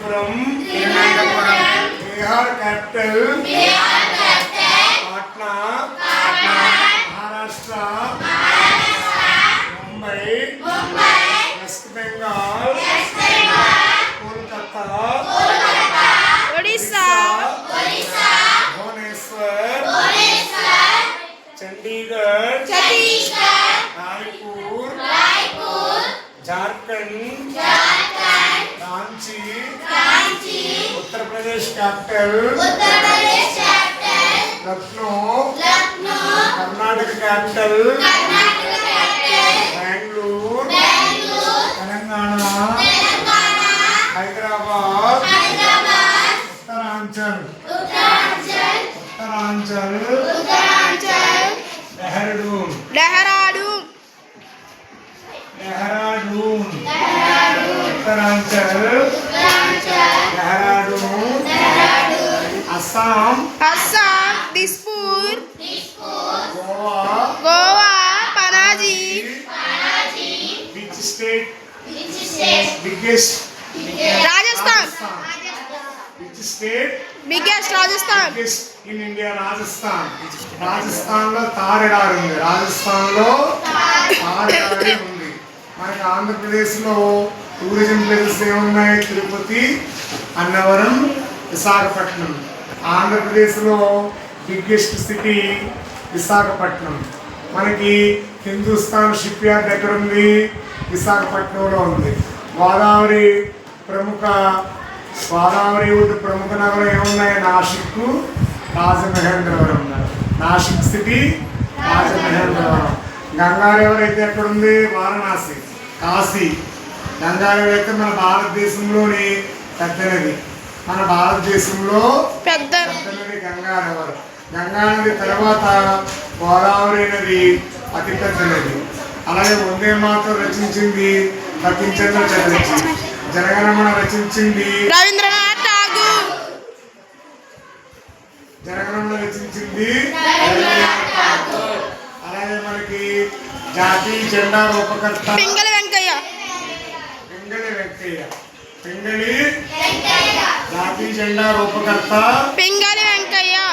Thiruvananthapuram Bihar capital Patna Maharashtra Mumbai West Bengal Kolkata Odisha Bhubaneswar Chandigarh Raipur Jharkhand Ranchi Uttar Pradesh capital Lucknow Karnataka capital Bengaluru Telangana Hyderabad Uttaranchal Dehradun Uttaranchal Dehradun Assam Dispur Goa Panaji which state biggest Rajasthan which state biggest Rajasthan biggest in India Rajasthan లో తారెడారి ఉంది ఉంది మనకి ఆంధ్రప్రదేశ్ లో టూరిజం ప్లేసెస్ ఏమున్నాయి తిరుపతి అన్నవరం విశాఖపట్నం ఆంధ్రప్రదేశ్ లో బిగ్గెస్ట్ సిటీ విశాఖపట్నం మనకి హిందుస్థాన్ షిప్ యార్డ్ ఎక్కడ ఉంది విశాఖపట్నంలో ఉంది గోదావరి ప్రముఖ నగరం ఏమున్నాయి నాసిక్ రాజమహేంద్రవరం నాసిక్ సిటీ రాజమహేంద్రవరం గంగా రివర్ అయితే ఎక్కడుంది వారణాసి కాశీ గంగా రివర్ అయితే మన భారతదేశంలోని పెద్ద నది మన భారతదేశంలో పెద్ద నది గంగా రివర్ గంగా నది తర్వాత గోదావరి నది అతి పెద్ద నది అలాగే వందే మాతరం రచించింది బకించంద్ర చటర్జీ జనగణమన రచించింది రవీంద్రనాథ్ ఠాగూర్ జనగణమన రచించింది అలాగే మనకి జాతీయ జెండా రూపకర్త పింగళి వెంకయ్య జాతీయ జెండా రూపకర్త పింగళి